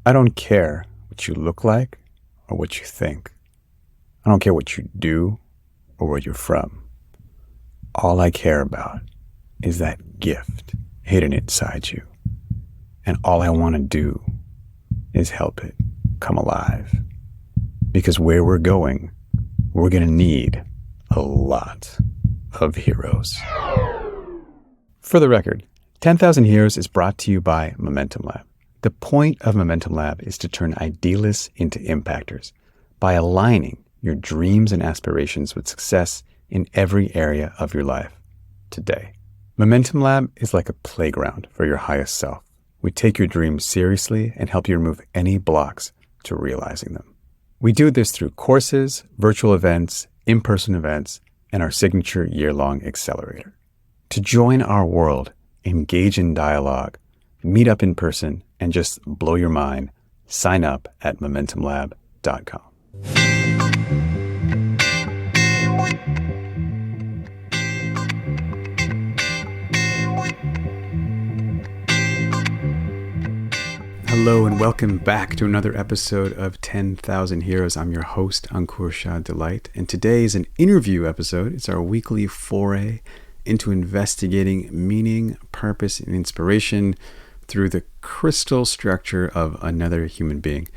I don't care what you look like or what you think. I don't care what you do or where you're from. All I care about is that gift hidden inside you. And all I want to do is help it come alive. Because where we're going, we're going to need a lot of heroes. For the record, 10,000 Heroes is brought to you by Momentum Lab. The point of Momentum Lab is to turn idealists into impactors by aligning your dreams and aspirations with success in every area of your life today. Momentum Lab is like a playground for your highest self. We take your dreams seriously and help you remove any blocks to realizing them. We do this through courses, virtual events, in-person events, and our signature year-long accelerator. To join our world, engage in dialogue, meet up in person, and just blow your mind, sign up at momentumlab.com. Hello and welcome back to another episode of 10,000 Heroes. I'm your host, Ankur Shah Delight, and today is an interview episode. It's our weekly foray into investigating meaning, purpose, and inspiration through the crystal structure of another human being.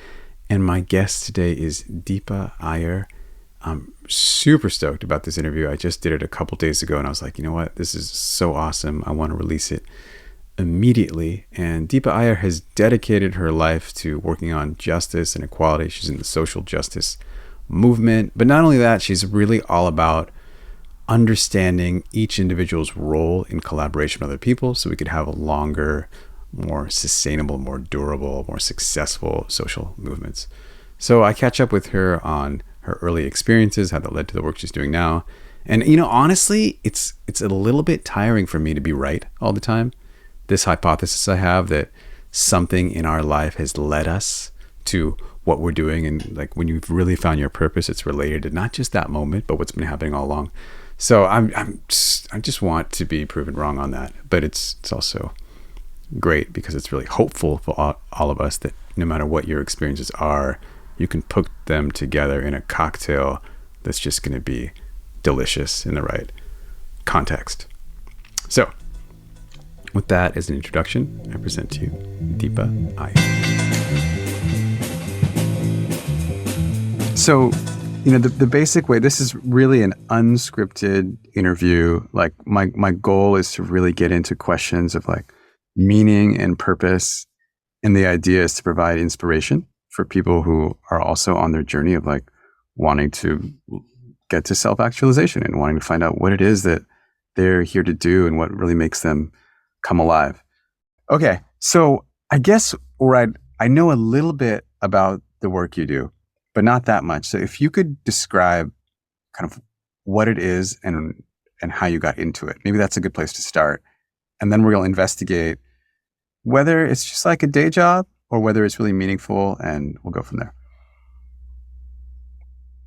And my guest today is Deepa Iyer. I'm super stoked about this interview. I just did it a couple days ago and I was like, you know what? This is so awesome. I want to release it immediately. And Deepa Iyer has dedicated her life to working on justice and equality. She's in the social justice movement. But not only that, she's really all about understanding each individual's role in collaboration with other people so we could have a longer, more sustainable, more durable, more successful social movements. So I catch up with her on her early experiences, how that led to the work she's doing now. And, you know, honestly, it's a little bit tiring for me to be right all the time. This hypothesis I have that something in our life has led us to what we're doing. And like when you've really found your purpose, it's related to not just that moment, but what's been happening all along. So I just want to be proven wrong on that. But it's also great because it's really hopeful for all of us that no matter what your experiences are, you can put them together in a cocktail that's just going to be delicious in the right context. So with that as an introduction, I present to you Deepa Iyer. So, you know, the basic way, this is really an unscripted interview. Like my goal is to really get into questions of like meaning and purpose. And the idea is to provide inspiration for people who are also on their journey of like wanting to get to self-actualization and wanting to find out what it is that they're here to do and what really makes them come alive. Okay, so I guess I know a little bit about the work you do, but not that much. So if you could describe kind of what it is and how you got into it, maybe that's a good place to start. And then we're going to investigate whether it's just like a day job or whether it's really meaningful, and we'll go from there.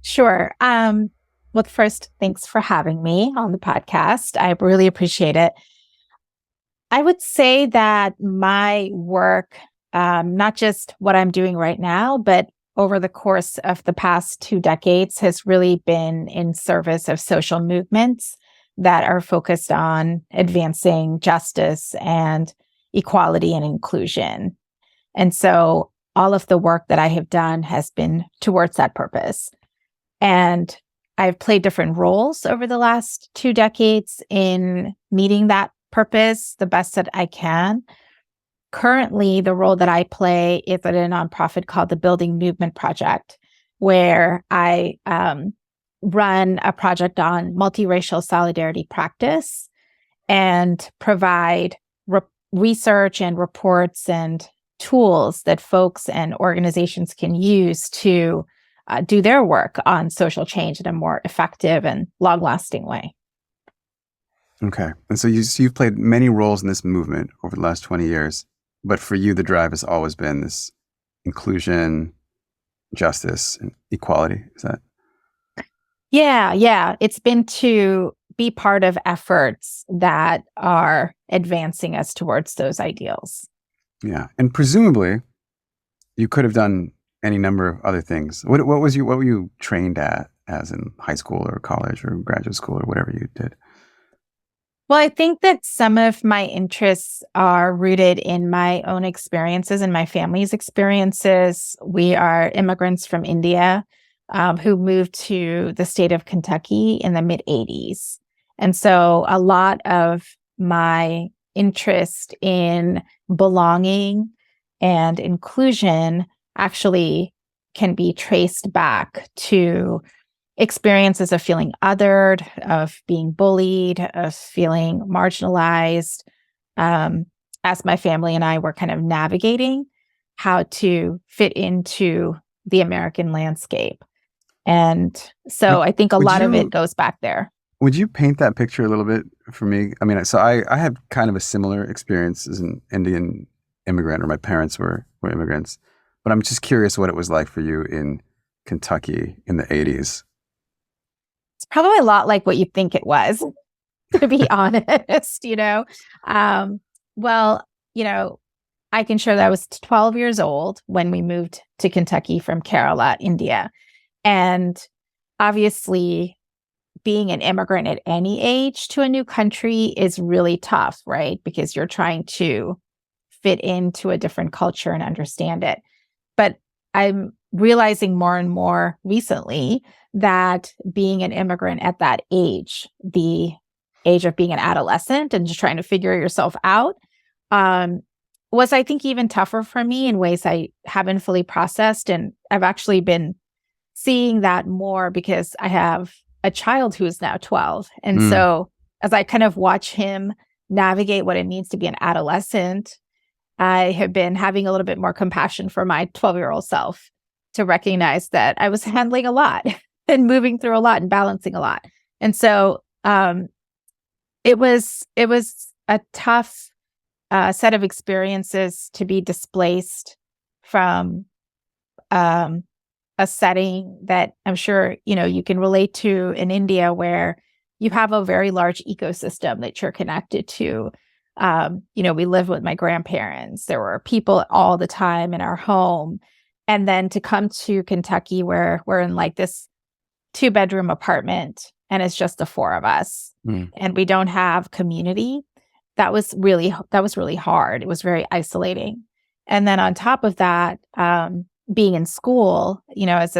Sure. Well, first, thanks for having me on the podcast. I really appreciate it. I would say that my work, not just what I'm doing right now, but over the course of the past 2 decades has really been in service of social movements that are focused on advancing justice and equality and inclusion. And so all of the work that I have done has been towards that purpose. And I've played different roles over the last 2 decades in meeting that purpose the best that I can. Currently, the role that I play is at a nonprofit called the Building Movement Project, where I run a project on multiracial solidarity practice and provide research and reports and tools that folks and organizations can use to do their work on social change in a more effective and long-lasting way. Okay. And so you've played many roles in this movement over the last 20 years, but for you, the drive has always been this inclusion, justice, and equality. Is that? Yeah. It's been to be part of efforts that are advancing us towards those ideals. Yeah. And presumably, you could have done any number of other things. What were you trained at as in high school or college or graduate school or whatever you did? Well, I think that some of my interests are rooted in my own experiences and my family's experiences. We are immigrants from India who moved to the state of Kentucky in the mid 80s. And so a lot of my interest in belonging and inclusion actually can be traced back to experiences of feeling othered, of being bullied, of feeling marginalized, as my family and I were kind of navigating how to fit into the American landscape. And Would, so I think a would lot of it you goes back there. would you paint that picture a little bit for me? I mean, so I had kind of a similar experience as an Indian immigrant, or my parents were immigrants, but I'm just curious what it was like for you in Kentucky in the 80s. It's probably a lot like what you think it was, to be honest, you know? Well, you know, I can share that I was 12 years old when we moved to Kentucky from Kerala, India. And obviously, being an immigrant at any age to a new country is really tough, right? Because you're trying to fit into a different culture and understand it. But I'm realizing more and more recently that being an immigrant at that age, the age of being an adolescent and just trying to figure yourself out, was, I think, even tougher for me in ways I haven't fully processed. And I've actually been seeing that more because I have a child who is now 12. And Mm, so as I kind of watch him navigate what it means to be an adolescent, I have been having a little bit more compassion for my 12-year-old self to recognize that I was handling a lot and moving through a lot and balancing a lot. And so it was a tough set of experiences to be displaced from a setting that I'm sure, you know, you can relate to in India, where you have a very large ecosystem that you're connected to. You know, we lived with my grandparents. There were people all the time in our home. And then to come to Kentucky, where we're in like this 2-bedroom apartment and it's just the four of us mm, and we don't have community, that was really hard. It was very isolating. And then on top of that, being in school, you know, as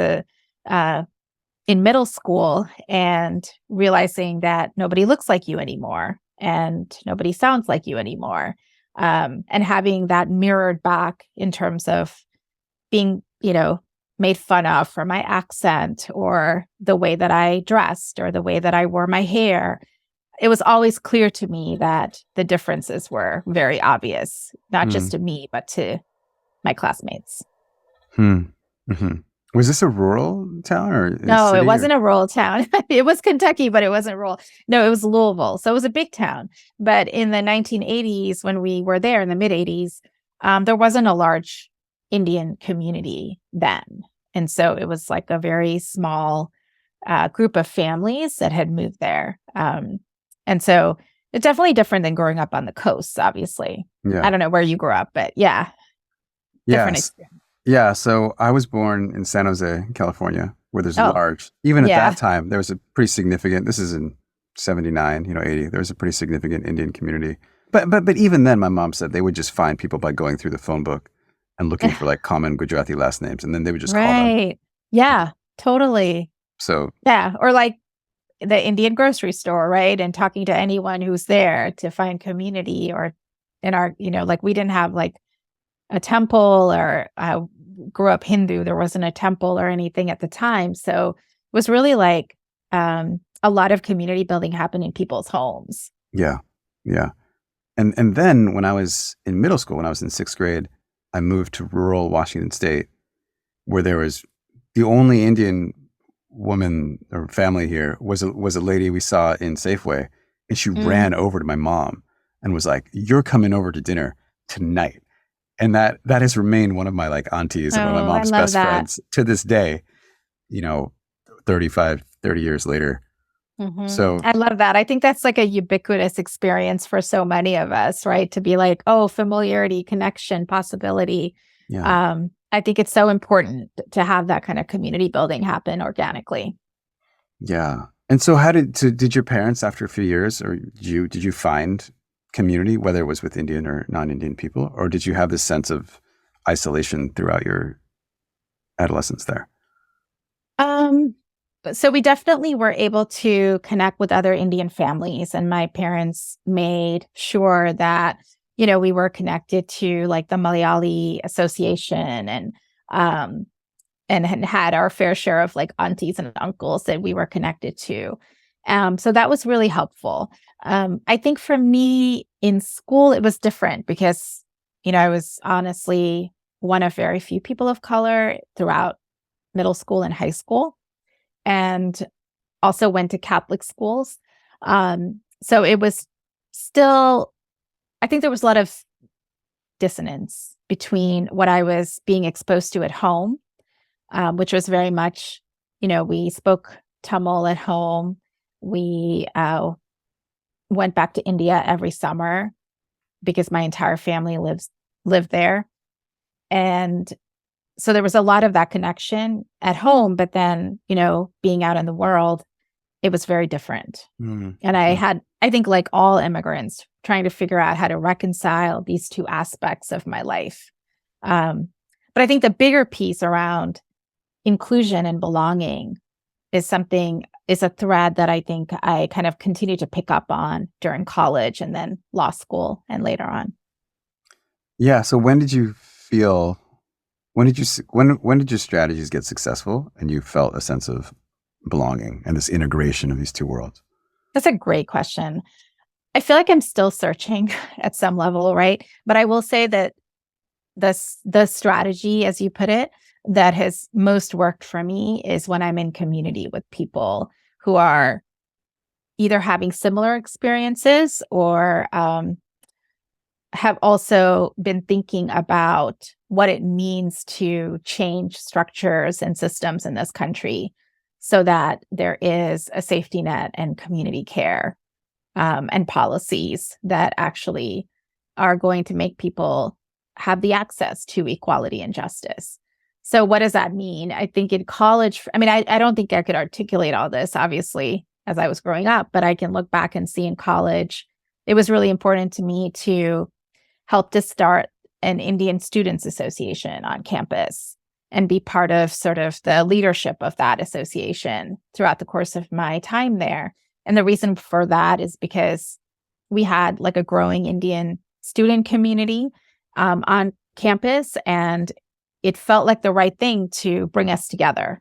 in middle school, and realizing that nobody looks like you anymore and nobody sounds like you anymore, and having that mirrored back in terms of being, you know, made fun of for my accent or the way that I dressed or the way that I wore my hair. It was always clear to me that the differences were very obvious, not just mm, to me, but to my classmates. hmm. Hmm. Was this a rural town or a No, it city or? wasn't a rural town. It was Kentucky, but it wasn't rural. No, it was Louisville. So it was a big town. But in the 1980s, when we were there in the mid 80s, there wasn't a large Indian community then. And so it was like a very small group of families that had moved there. And so it's definitely different than growing up on the coast, obviously. I Yeah. don't know where you grew up, but yeah, different Yes. experience. Yeah. So I was born in San Jose, California, where there's a Oh, large, even at that yeah. time, there was a pretty significant, this is in 79, 80, there was a pretty significant Indian community. But even then, my mom said they would just find people by going through the phone book and looking for like common Gujarati last names, and then they would just call them. Right. Yeah, totally. So, Yeah. Or like the Indian grocery store, right? And talking to anyone who's there to find community. Or in our, you know, like we didn't have like a temple, or I grew up Hindu. There wasn't a temple or anything at the time. So it was really like a lot of community building happened in people's homes. yeah. Yeah. And then when I was in middle school, when I was in sixth grade, I moved to rural Washington State, where there was the only Indian woman or family here was a lady we saw in Safeway, and she Mm. ran over to my mom and was like, "You're coming over to dinner tonight." And that has remained one of my like aunties and one of my Oh, I mom's love best that. friends to this day, you know, 30 years later. So, I love that. I think that's like a ubiquitous experience for so many of us, right? To be like, oh, familiarity, connection, possibility. yeah. I think it's so important to have that kind of community building happen organically. Yeah. And so did your parents, after a few years, or did you find community, whether it was with Indian or non-Indian people, or did you have this sense of isolation throughout your adolescence there? Um, so we definitely were able to connect with other Indian families, and my parents made sure that, we were connected to like the Malayali Association um, and had our fair share of like aunties and uncles that we were connected to. So that was really helpful. I think for me in school, it was different because, I was honestly one of very few people of color throughout middle school and high school, and also went to Catholic schools. So it was still, I think there was a lot of dissonance between what I was being exposed to at home, which was very much, we spoke Tamil at home. We went back to India every summer because my entire family lived there. And so there was a lot of that connection at home, but then, being out in the world, it was very different. Mm-hmm. And I think like all immigrants, trying to figure out how to reconcile these two aspects of my life. But I think the bigger piece around inclusion and belonging is a thread that I think I kind of continue to pick up on during college and then law school and later on. Yeah. So when did your strategies get successful and you felt a sense of belonging and this integration of these two worlds? That's a great question. I feel like I'm still searching at some level, right? But I will say that the strategy, as you put it, that has most worked for me is when I'm in community with people who are either having similar experiences or have also been thinking about what it means to change structures and systems in this country so that there is a safety net and community care and policies that actually are going to make people have the access to equality and justice. So what does that mean? I think in college, I don't think I could articulate all this, obviously, as I was growing up, but I can look back and see in college, it was really important to me to help to start an Indian Students Association on campus and be part of sort of the leadership of that association throughout the course of my time there. And the reason for that is because we had like a growing Indian student community on campus, and it felt like the right thing to bring us together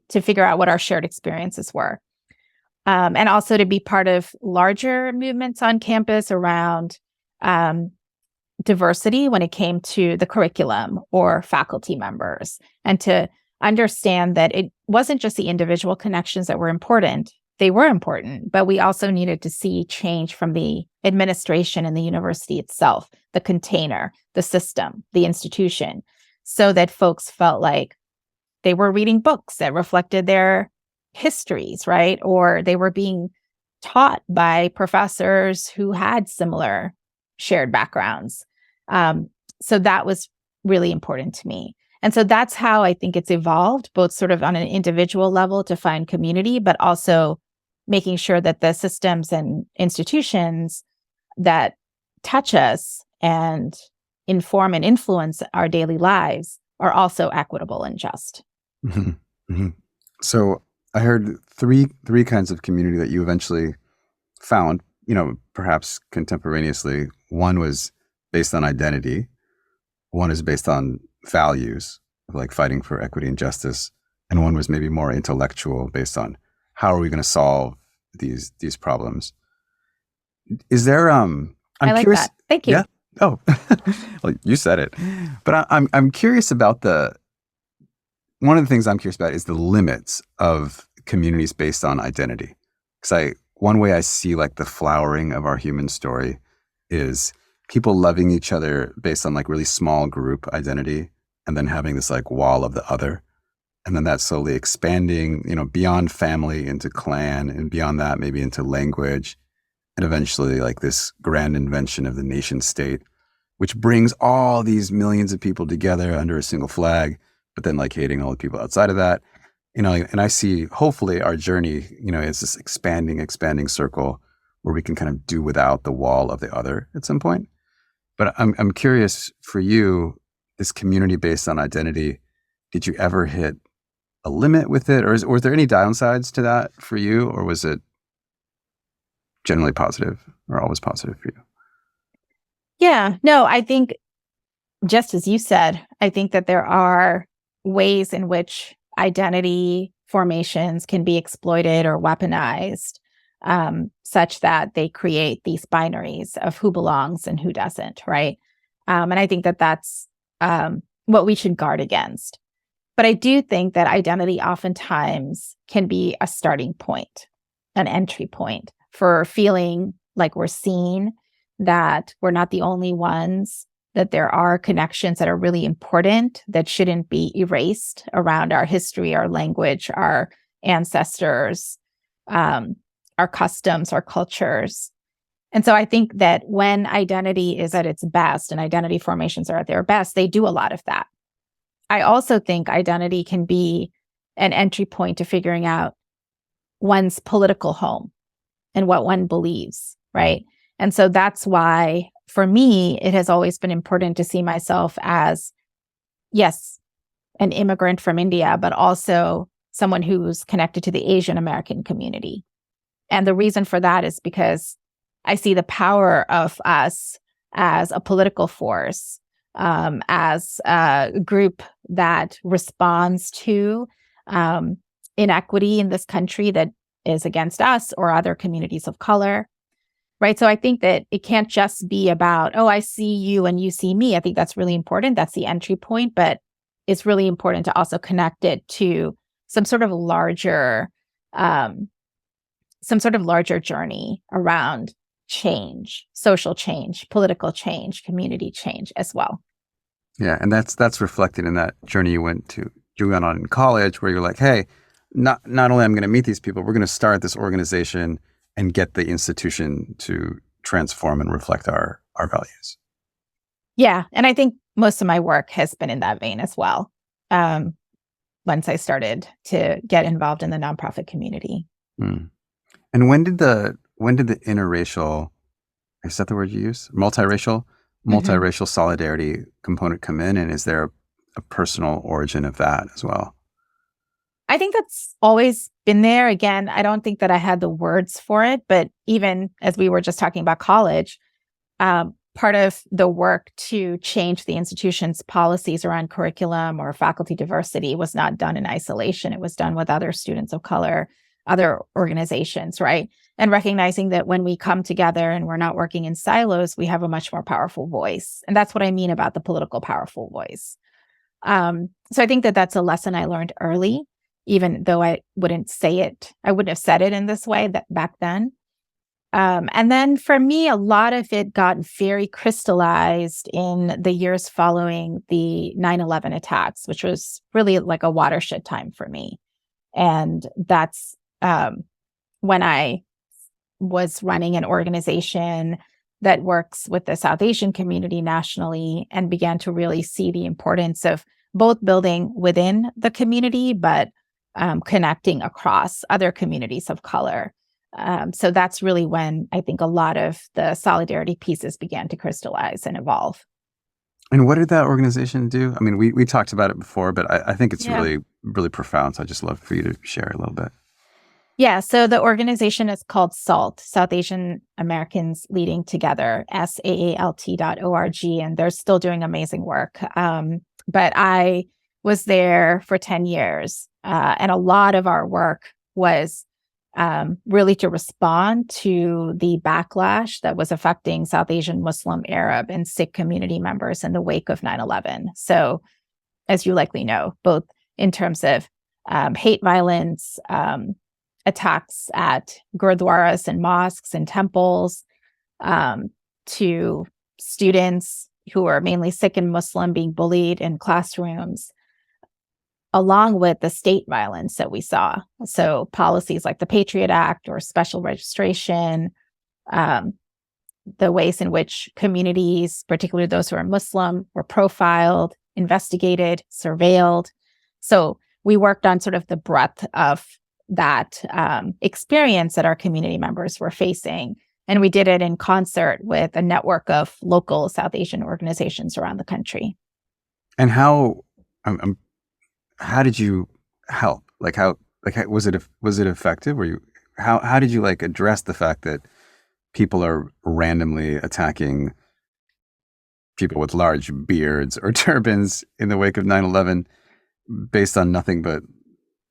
to figure out what our shared experiences were. And also to be part of larger movements on campus around diversity when it came to the curriculum or faculty members, and to understand that it wasn't just the individual connections that were important. They were important, but we also needed to see change from the administration and the university itself, the container, the system, the institution, so that folks felt like they were reading books that reflected their histories, right? Or they were being taught by professors who had similar shared backgrounds. So that was really important to me. And so that's how I think it's evolved, both sort of on an individual level to find community, but also making sure that the systems and institutions that touch us and inform and influence our daily lives are also equitable and just. Mm-hmm. Mm-hmm. So I heard three kinds of community that you eventually found, perhaps contemporaneously. One was based on identity. One is based on values, like fighting for equity and justice. And one was maybe more intellectual, based on how are we going to solve these problems. Is there I'm curious. That. Thank you. Yeah. Oh, well, you said it. But I'm curious about one of the things I'm curious about is the limits of communities based on identity. Because one way I see like the flowering of our human story is people loving each other based on like really small group identity, and then having this like wall of the other. And then that slowly expanding, beyond family into clan, and beyond that maybe into language, and eventually like this grand invention of the nation state, which brings all these millions of people together under a single flag, but then like hating all the people outside of that. And I see hopefully our journey, is this expanding circle where we can kind of do without the wall of the other at some point. But I'm curious for you, this community based on identity, did you ever hit a limit with it, or were there any downsides to that for you, or was it generally positive or always positive for you? Yeah, no, I think just as you said, I think that there are ways in which identity formations can be exploited or weaponized, such that they create these binaries of who belongs and who doesn't, right? And I think that that's what we should guard against. But I do think that identity oftentimes can be a starting point, an entry point for feeling like we're seen, that we're not the only ones, that there are connections that are really important that shouldn't be erased around our history, our language, our ancestors, our customs, our cultures. And so I think that when identity is at its best and identity formations are at their best, they do a lot of that. I also think identity can be an entry point to figuring out one's political home and what one believes, right? And so that's why, for me, it has always been important to see myself as, yes, an immigrant from India, but also someone who's connected to the Asian American community. And the reason for that is because I see the power of us as a political force, as a group that responds to inequity in this country that is against us or other communities of color. Right. So I think that it can't just be about, oh, I see you and you see me. I think that's really important. That's the entry point. But it's really important to also connect it to some sort of larger journey around change, social change, political change, community change as well. Yeah. And that's reflected in that journey you went on in college, where you're like, hey, not only I'm going to meet these people, we're going to start this organization and get the institution to transform and reflect our values. Yeah. And I think most of my work has been in that vein as well. Once I started to get involved in the nonprofit community. Mm. And when did the interracial, is that the word you use? Multiracial solidarity component come in? And is there a personal origin of that as well? I think that's always been there. Again, I don't think that I had the words for it, but even as we were just talking about college, part of the work to change the institution's policies around curriculum or faculty diversity was not done in isolation. It was done with other students of color, other organizations, right? And recognizing that when we come together and we're not working in silos, we have a much more powerful voice. And that's what I mean about the political powerful voice. So I think that that's a lesson I learned early, even though I wouldn't say it. I wouldn't have said it in this way back then. And then for me, a lot of it got very crystallized in the years following the 9/11 attacks, which was really like a watershed time for me. And that's when I was running an organization that works with the South Asian community nationally and began to really see the importance of both building within the community, but connecting across other communities of color. So that's really when I think a lot of the solidarity pieces began to crystallize and evolve. And what did that organization do? I mean, we talked about it before, but I think it's really, really profound. So I'd just love for you to share a little bit. Yeah, so the organization is called SALT, South Asian Americans Leading Together, SAALT.org, and they're still doing amazing work. But I was there for 10 years, and a lot of our work was really to respond to the backlash that was affecting South Asian, Muslim, Arab, and Sikh community members in the wake of 9/11. So, as you likely know, both in terms of hate violence, attacks at gurdwaras and mosques and temples, to students who are mainly Sikh and Muslim being bullied in classrooms, along with the state violence that we saw. So policies like the Patriot Act or special registration, the ways in which communities, particularly those who are Muslim, were profiled, investigated, surveilled. So we worked on sort of the breadth of that experience that our community members were facing. And we did it in concert with a network of local South Asian organizations around the country. And how did you help? Was it effective? How did you address the fact that people are randomly attacking people with large beards or turbans in the wake of 9/11 based on nothing but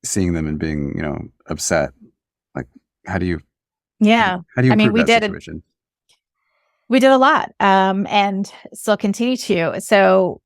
seeing them and being, upset? Like, how do you improve that situation? We did a lot, and still continue to. So,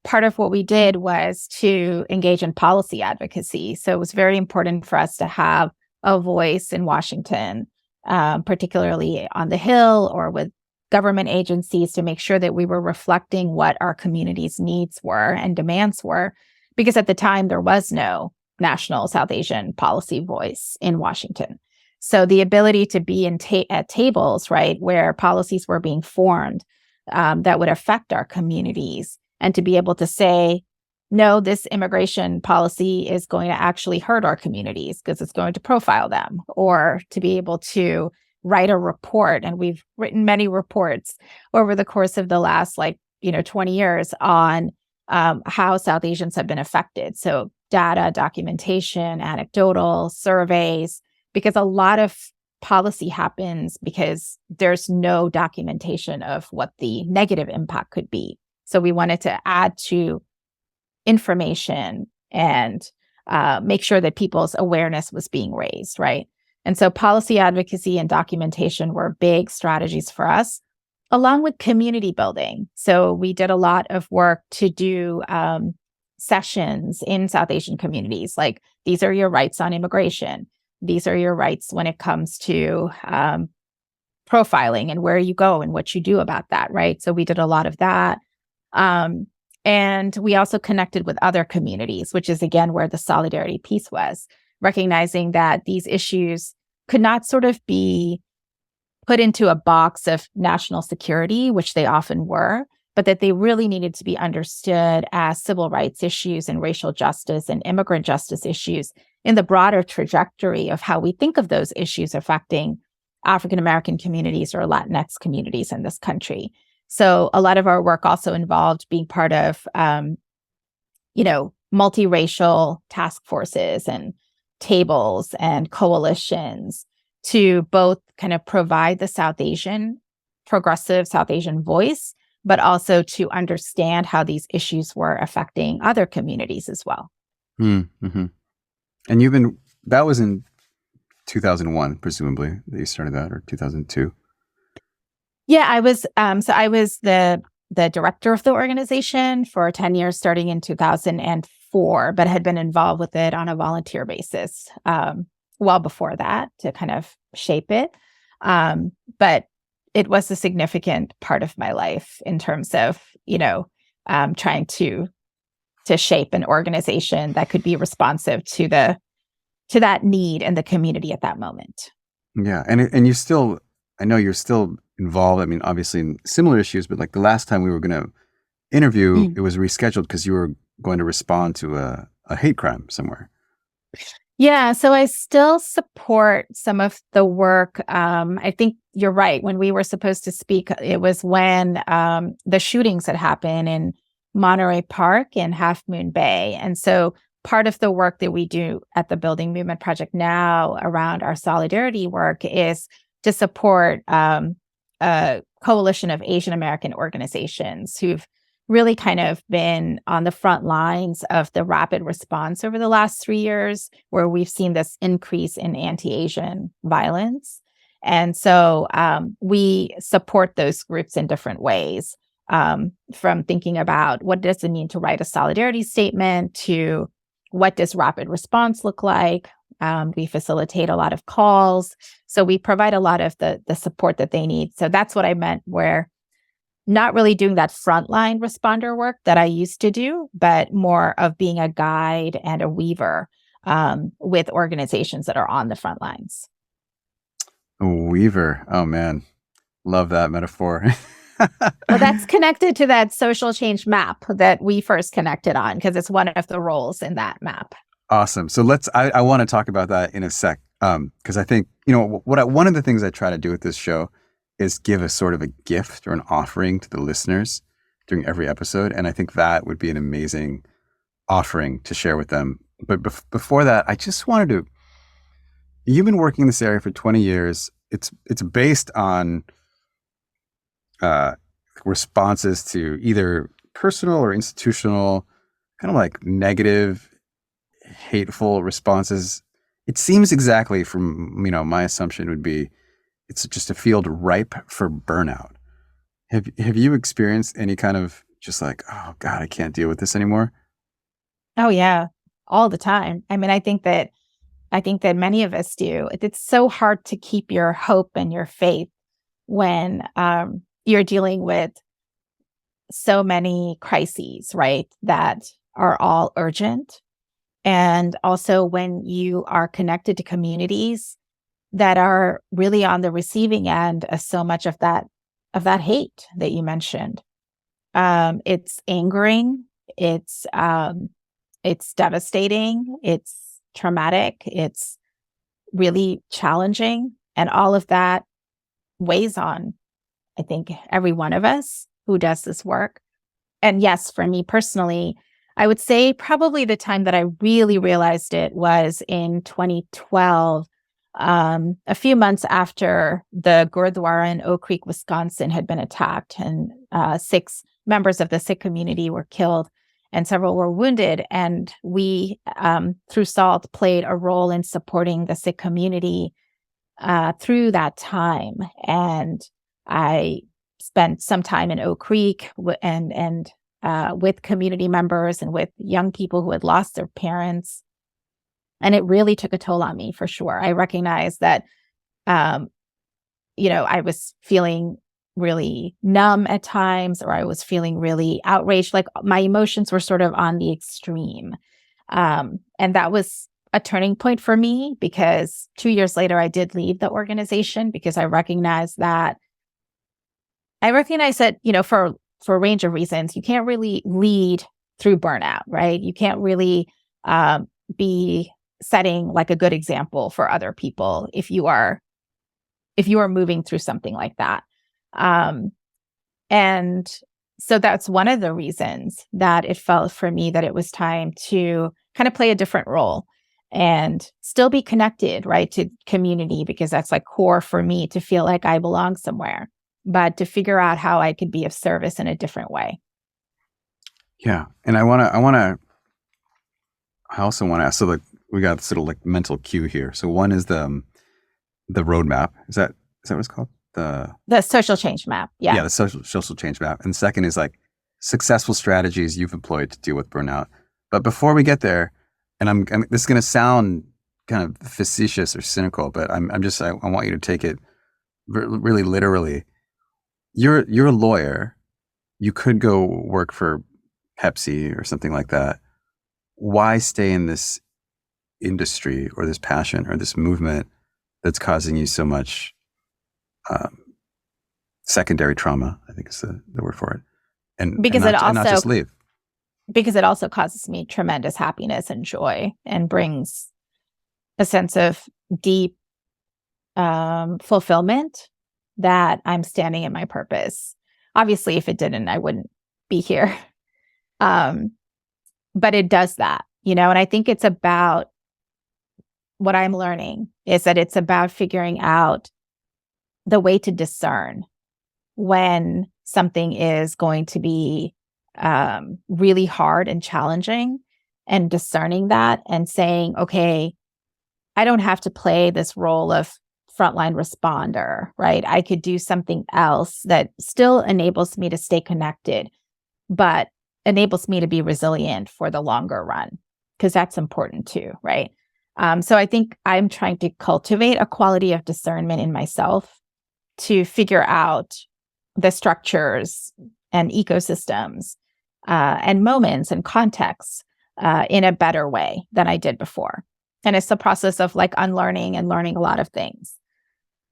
part of what we did was to engage in policy advocacy. So it was very important for us to have a voice in Washington, particularly on the Hill or with government agencies, to make sure that we were reflecting what our community's needs were and demands were. Because at the time, there was no national South Asian policy voice in Washington. So the ability to be at tables, right, where policies were being formed that would affect our communities, and to be able to say, no, this immigration policy is going to actually hurt our communities because it's going to profile them, or to be able to write a report. And we've written many reports over the course of the last 20 years on how South Asians have been affected. So data, documentation, anecdotal surveys, because a lot of policy happens because there's no documentation of what the negative impact could be. So we wanted to add to information and make sure that people's awareness was being raised, right? And so policy advocacy and documentation were big strategies for us, along with community building. So we did a lot of work to do sessions in South Asian communities, like, these are your rights on immigration. These are your rights when it comes to profiling and where you go and what you do about that, right? So we did a lot of that. And we also connected with other communities, which is, again, where the solidarity piece was, recognizing that these issues could not sort of be put into a box of national security, which they often were, but that they really needed to be understood as civil rights issues and racial justice and immigrant justice issues in the broader trajectory of how we think of those issues affecting African-American communities or Latinx communities in this country. So a lot of our work also involved being part of, multiracial task forces and tables and coalitions to both kind of provide the progressive South Asian voice, but also to understand how these issues were affecting other communities as well. Mm-hmm. And that was in 2001, presumably, that you started that, or 2002? Yeah, I was the director of the organization for 10 years, starting in 2004, but had been involved with it on a volunteer basis well before that to kind of shape it. But it was a significant part of my life in terms of, trying to shape an organization that could be responsive to that need in the community at that moment. Yeah, and I know you're still involved. I mean, obviously in similar issues, but like the last time we were going to interview, it was rescheduled because you were going to respond to a hate crime somewhere. Yeah, so I still support some of the work. I think you're right. When we were supposed to speak, it was when the shootings had happened in Monterey Park and Half Moon Bay. And so part of the work that we do at the Building Movement Project now around our solidarity work is to support a coalition of Asian American organizations who've really kind of been on the front lines of the rapid response over the last 3 years, where we've seen this increase in anti-Asian violence. And so we support those groups in different ways, from thinking about what does it mean to write a solidarity statement to what does rapid response look like. We facilitate a lot of calls. So we provide a lot of the support that they need. So that's what I meant, where not really doing that frontline responder work that I used to do, but more of being a guide and a weaver with organizations that are on the front lines. A weaver. Oh, man. Love that metaphor. Well, that's connected to that social change map that we first connected on, because it's one of the roles in that map. Awesome. So I want to talk about that in a sec. Because I think, one of the things I try to do with this show is give a sort of a gift or an offering to the listeners during every episode. And I think that would be an amazing offering to share with them. But before that, I just wanted to, you've been working in this area for 20 years. It's based on responses to either personal or institutional, kind of like negative, hateful responses. It seems exactly from, my assumption would be it's just a field ripe for burnout. Have you experienced any kind of just like, oh God, I can't deal with this anymore? Oh yeah, all the time. I mean, I think that many of us do. It's so hard to keep your hope and your faith when you're dealing with so many crises, right? That are all urgent. And also when you are connected to communities that are really on the receiving end of so much of that hate that you mentioned. It's angering, it's devastating, it's traumatic, it's really challenging. And all of that weighs on, I think, every one of us who does this work. And yes, for me personally, I would say probably the time that I really realized it was in 2012, a few months after the Gurdwara in Oak Creek, Wisconsin had been attacked, and 6 members of the Sikh community were killed and several were wounded. And we, through SALT, played a role in supporting the Sikh community through that time. And I spent some time in Oak Creek and with community members and with young people who had lost their parents. And it really took a toll on me, for sure. I recognized that, I was feeling really numb at times, or I was feeling really outraged. Like my emotions were sort of on the extreme. And that was a turning point for me, because 2 years later, I did leave the organization because I recognized that, for a range of reasons, you can't really lead through burnout, right? You can't really be setting like a good example for other people if you are moving through something like that. And so that's one of the reasons that it felt for me that it was time to kind of play a different role and still be connected, right, to community, because that's like core for me to feel like I belong somewhere, but to figure out how I could be of service in a different way. Yeah. And I also want to ask, so like we got sort of like mental cue here. So one is the roadmap. Is that what it's called? The social change map. Yeah. Yeah, the social change map. And the second is like successful strategies you've employed to deal with burnout. But before we get there, and this is going to sound kind of facetious or cynical, but I want you to take it really literally. You're a lawyer. You could go work for Pepsi or something like that. Why stay in this industry or this passion or this movement that's causing you so much secondary trauma, I think is the word for it. And not just leave. Because it also causes me tremendous happiness and joy, and brings a sense of deep fulfillment that I'm standing in my purpose. Obviously, if it didn't, I wouldn't be here. But it does that, and I think it's about what I'm learning is that it's about figuring out the way to discern when something is going to be really hard and challenging, and discerning that and saying, okay, I don't have to play this role of frontline responder, right? I could do something else that still enables me to stay connected, but enables me to be resilient for the longer run, because that's important too, right? So I think I'm trying to cultivate a quality of discernment in myself to figure out the structures and ecosystems and moments and contexts in a better way than I did before. And it's the process of like unlearning and learning a lot of things.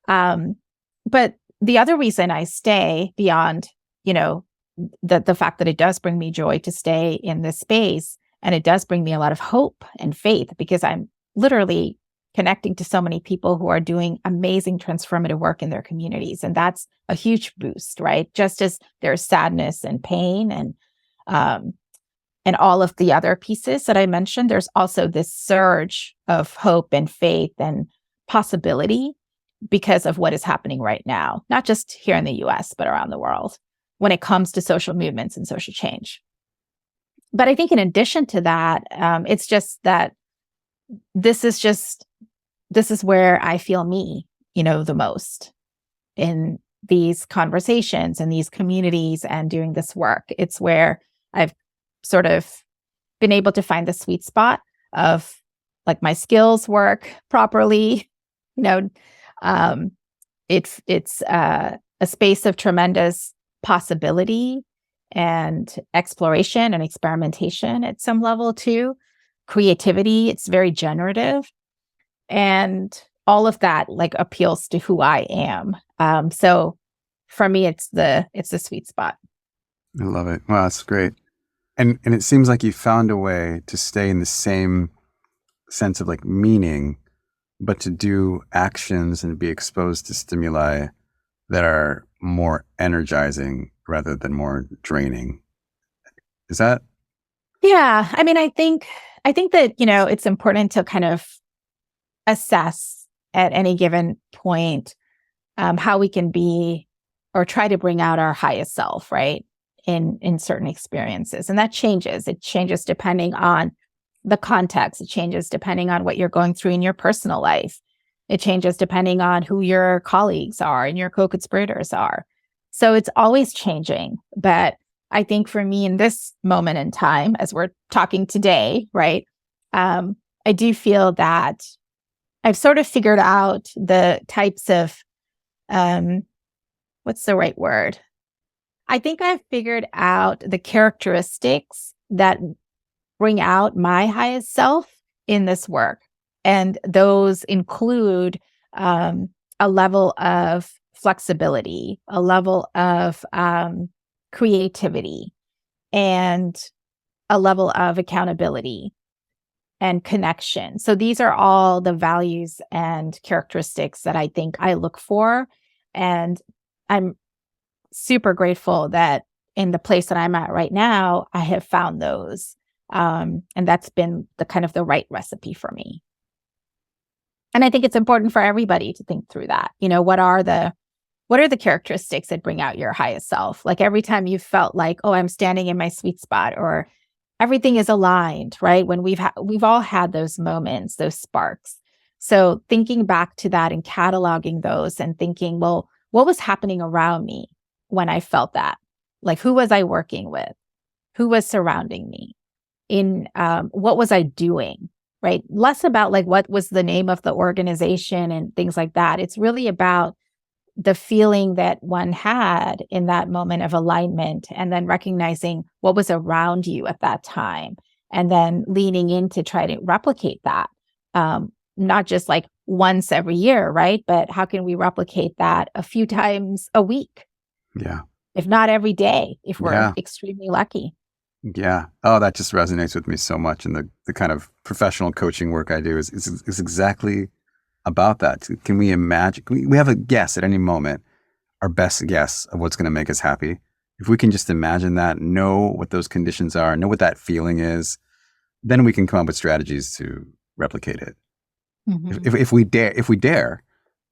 But the other reason I stay beyond, the fact that it does bring me joy to stay in this space, and it does bring me a lot of hope and faith, because I'm literally connecting to so many people who are doing amazing transformative work in their communities. And that's a huge boost, right? Just as there's sadness and pain and all of the other pieces that I mentioned, there's also this surge of hope and faith and possibility because of what is happening right now, not just here in the US, but around the world when it comes to social movements and social change. But I think in addition to that, it's just that this is where I feel me, the most in these conversations and these communities and doing this work. It's where I've sort of been able to find the sweet spot of like my skills work properly. It's a space of tremendous possibility and exploration and experimentation at some level too. Creativity, it's very generative. And all of that like appeals to who I am. So for me, it's the sweet spot. I love it. Wow, that's great. And it seems like you found a way to stay in the same sense of like meaning, but to do actions and be exposed to stimuli that are more energizing rather than more draining. Is that? Yeah. I mean, I think that, it's important to kind of assess at any given point how we can be or try to bring out our highest self, right? In certain experiences. And that changes. It changes depending on the context. It changes depending on what you're going through in your personal life. It changes depending on who your colleagues are and your co-conspirators are. So it's always changing. But I think for me in this moment in time, as we're talking today, right, I do feel that I've sort of figured out the types of, what's the right word? I think I've figured out the characteristics that bring out my highest self in this work. And those include a level of flexibility, a level of creativity, and a level of accountability and connection. So these are all the values and characteristics that I think I look for. And I'm super grateful that in the place that I'm at right now, I have found those. And that's been the kind of the right recipe for me. And I think it's important for everybody to think through that. What are the characteristics that bring out your highest self? Like every time you felt like, oh, I'm standing in my sweet spot, or everything is aligned, right? When we've all had those moments, those sparks. So thinking back to that and cataloging those and thinking, well, what was happening around me when I felt that? Like, who was I working with? Who was surrounding me? What was I doing? Right? Less about like what was the name of the organization and things like that. It's really about the feeling that one had in that moment of alignment, and then recognizing what was around you at that time, and then leaning in to try to replicate that. Not just like once every year, right? But how can we replicate that a few times a week? Yeah. If not every day, if we're extremely lucky. Yeah. Oh, that just resonates with me so much. And the kind of professional coaching work I do is exactly about that. Can we imagine? We have a guess at any moment, our best guess of what's going to make us happy. If we can just imagine that, know what those conditions are, know what that feeling is, then we can come up with strategies to replicate it. Mm-hmm. If we dare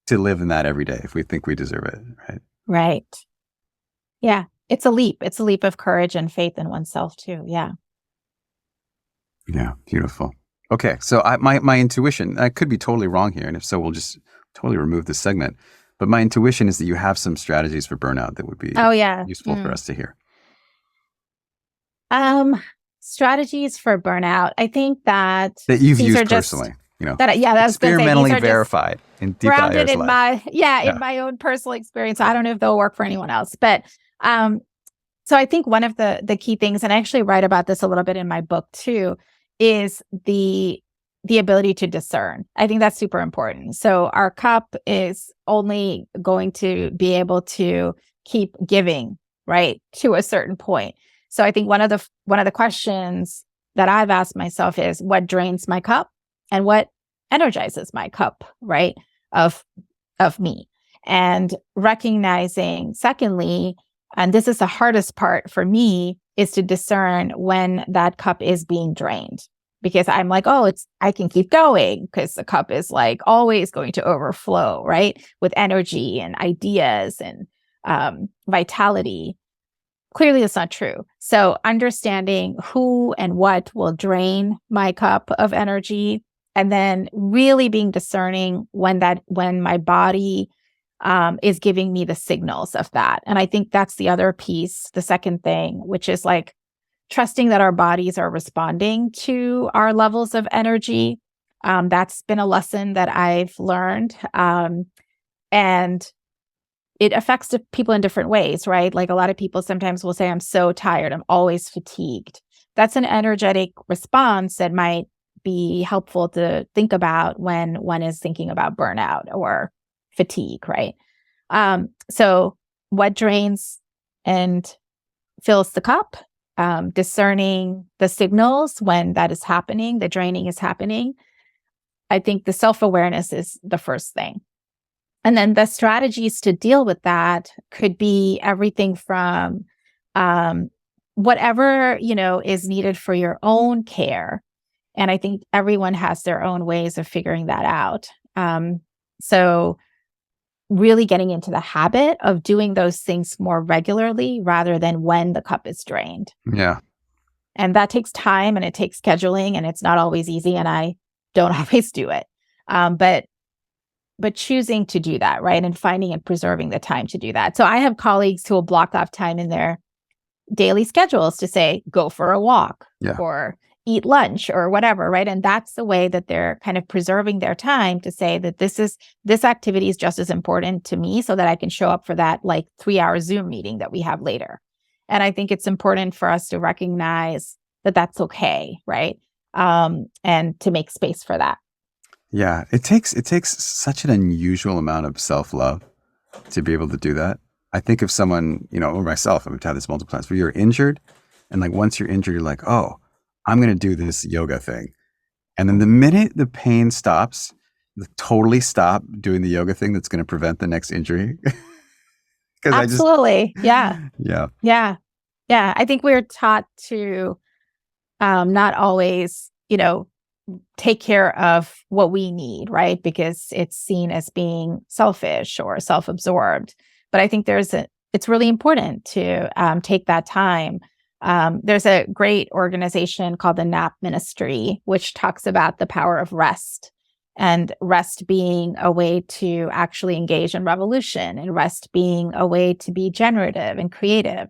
to live in that every day, if we think we deserve it, right? Right. Yeah. It's a leap. It's a leap of courage and faith in oneself too. Yeah. Yeah. Beautiful. Okay. So my intuition, I could be totally wrong here. And if so, we'll just totally remove this segment. But my intuition is that you have some strategies for burnout that would be useful for us to hear. Strategies for burnout. I think that you've used personally, that's experimentally verified in Deepa grounded Iyer's in life. in my own personal experience. I don't know if they'll work for anyone else, but so I think one of the key things, and I actually write about this a little bit in my book too, is the the ability to discern. I think that's super important. So our cup is only going to be able to keep giving, right, to a certain point. So I think one of the questions that I've asked myself is, what drains my cup and what energizes my cup, right, of me? And recognizing, secondly, and this is the hardest part for me, is to discern when that cup is being drained. Because I'm like, oh, I can keep going because the cup is like always going to overflow, right? With energy and ideas and vitality. Clearly, it's not true. So understanding who and what will drain my cup of energy, and then really being discerning when my body is giving me the signals of that. And I think that's the other piece, the second thing, which is like trusting that our bodies are responding to our levels of energy. That's been a lesson that I've learned. And it affects people in different ways, right? Like a lot of people sometimes will say, I'm so tired, I'm always fatigued. That's an energetic response that might be helpful to think about when one is thinking about burnout or fatigue, right? So what drains and fills the cup? Discerning the signals when that is happening, the draining is happening. I think the self-awareness is the first thing. And then the strategies to deal with that could be everything from whatever, is needed for your own care. And I think everyone has their own ways of figuring that out. So really getting into the habit of doing those things more regularly rather than when the cup is drained. Yeah. And that takes time and it takes scheduling, and it's not always easy, and I don't always do it. But choosing to do that, right? And finding and preserving the time to do that. So I have colleagues who will block off time in their daily schedules to say, go for a walk or eat lunch or whatever, right? And that's the way that they're kind of preserving their time to say that this activity is just as important to me so that I can show up for that like 3-hour Zoom meeting that we have later. And I think it's important for us to recognize that that's okay, right? And to make space for that. Yeah, it takes such an unusual amount of self-love to be able to do that. I think of someone, or myself, I've had this multiple times, where you're injured, and like once you're injured, you're like, oh, I'm going to do this yoga thing. And then the minute the pain stops, you totally stop doing the yoga thing that's going to prevent the next injury. Absolutely. Yeah. I think we're taught to not always, take care of what we need, right? Because it's seen as being selfish or self-absorbed. But I think it's really important to take that time. There's a great organization called the NAP Ministry, which talks about the power of rest, and rest being a way to actually engage in revolution, and rest being a way to be generative and creative.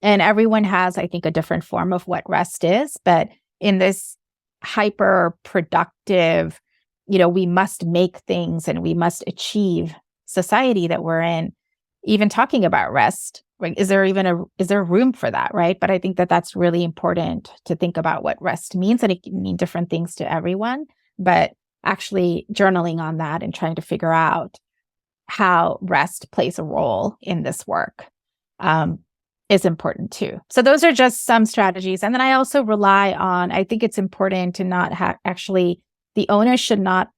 And everyone has, I think, a different form of what rest is. But in this hyper productive, we must make things and we must achieve society that we're in, even talking about rest, right? Is there room for that, right? But I think that that's really important to think about what rest means, and it can mean different things to everyone, but actually journaling on that and trying to figure out how rest plays a role in this work is important too. So those are just some strategies. And then I also rely on, I think it's important to not actually, the onus should not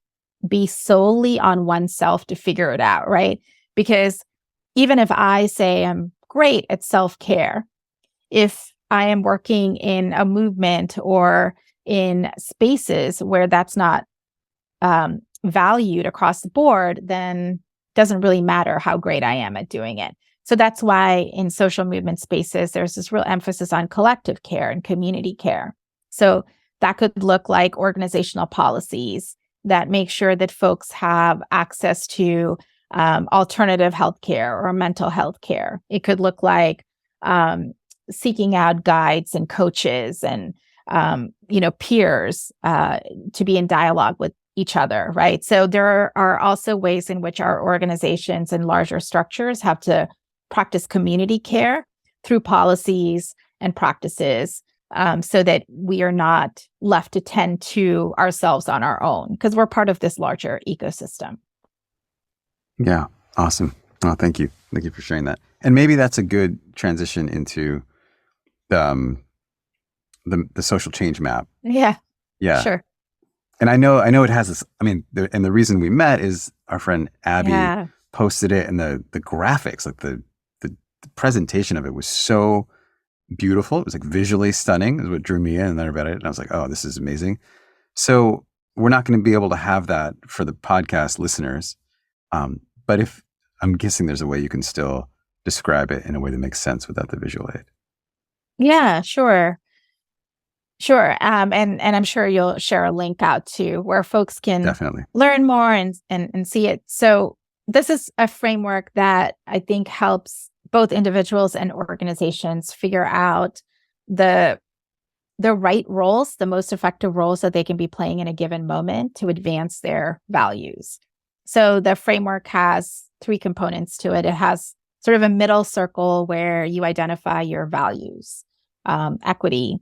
be solely on oneself to figure it out, right? Because even if I say I'm great at self-care, if I am working in a movement or in spaces where that's not valued across the board, then it doesn't really matter how great I am at doing it. So that's why in social movement spaces, there's this real emphasis on collective care and community care. So that could look like organizational policies that make sure that folks have access to alternative healthcare or mental health care. It could look like seeking out guides and coaches and peers to be in dialogue with each other, right? So there are also ways in which our organizations and larger structures have to practice community care through policies and practices so that we are not left to tend to ourselves on our own, because we're part of this larger ecosystem. Yeah. Awesome. Oh, thank you. Thank you for sharing that. And maybe that's a good transition into the social change map. Yeah. Yeah. Sure. And I know it has this, I mean, and the reason we met is our friend Abby Yeah. posted it, and the graphics, like the presentation of it was so beautiful. It was like visually stunning is what drew me in, and then I read it and I was like, oh, this is amazing. So we're not going to be able to have that for the podcast listeners. But if I'm guessing there's a way you can still describe it in a way that makes sense without the visual aid. Yeah, sure. Sure. And I'm sure you'll share a link out to where folks can Definitely. learn more and see it. So this is a framework that I think helps both individuals and organizations figure out the right roles, the most effective roles that they can be playing in a given moment to advance their values. So the framework has 3 components to it. It has sort of a middle circle where you identify your values, equity,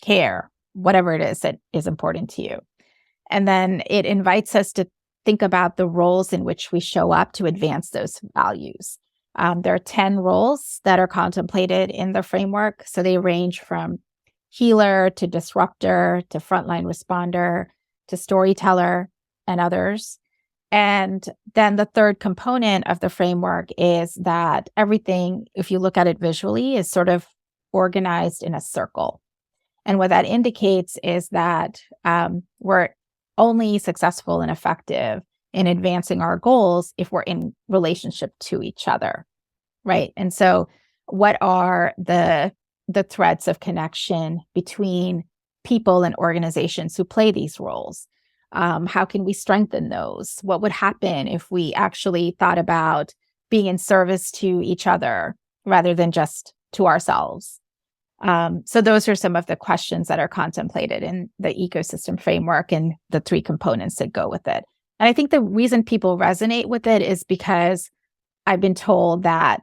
care, whatever it is that is important to you. And then it invites us to think about the roles in which we show up to advance those values. There are 10 roles that are contemplated in the framework. So they range from healer to disruptor to frontline responder to storyteller and others. And then the third component of the framework is that everything, if you look at it visually, is sort of organized in a circle. And what that indicates is that we're only successful and effective in advancing our goals if we're in relationship to each other, right? And so what are the threads of connection between people and organizations who play these roles? How can we strengthen those? What would happen if we actually thought about being in service to each other rather than just to ourselves? So those are some of the questions that are contemplated in the ecosystem framework and the 3 components that go with it. And I think the reason people resonate with it is because I've been told that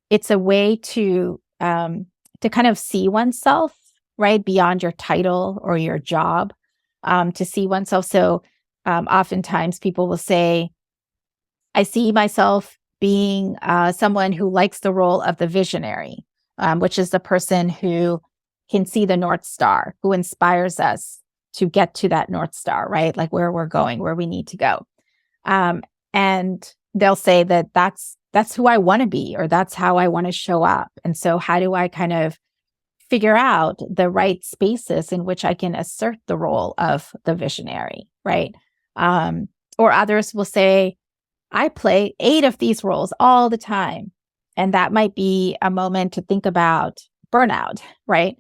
it's a way to kind of see oneself, right, beyond your title or your job, to see oneself. So oftentimes people will say, I see myself being someone who likes the role of the visionary, which is the person who can see the North Star, who inspires us to get to that North Star, right? Like where we're going, where we need to go. And they'll say that that's who I want to be, or that's how I want to show up. And so how do I kind of figure out the right spaces in which I can assert the role of the visionary, right? Or others will say, I play 8 of these roles all the time. And that might be a moment to think about burnout, right?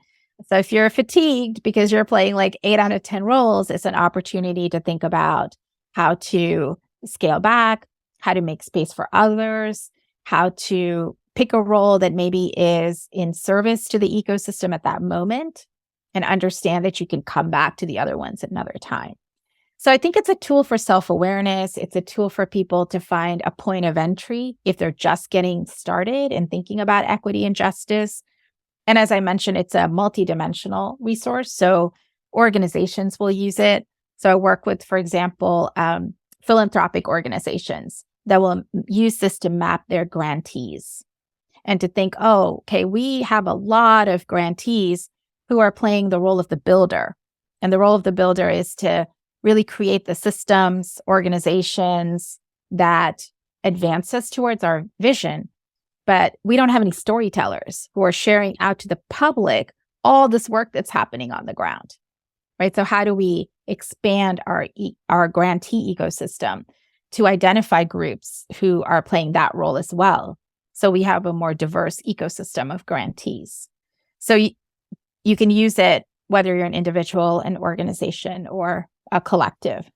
So if you're fatigued because you're playing like 8 out of 10 roles, it's an opportunity to think about how to scale back, how to make space for others, how to pick a role that maybe is in service to the ecosystem at that moment, and understand that you can come back to the other ones at another time. So I think it's a tool for self-awareness. It's a tool for people to find a point of entry if they're just getting started and thinking about equity and justice. And as I mentioned, it's a multidimensional resource. So organizations will use it. So I work with, for example, philanthropic organizations that will use this to map their grantees and to think, oh, okay, we have a lot of grantees who are playing the role of the builder. And the role of the builder is to really create the systems, organizations that advance us towards our vision. But we don't have any storytellers who are sharing out to the public all this work that's happening on the ground, right? So how do we expand our grantee ecosystem to identify groups who are playing that role as well? So we have a more diverse ecosystem of grantees. So you can use it whether you're an individual, an organization, or a collective.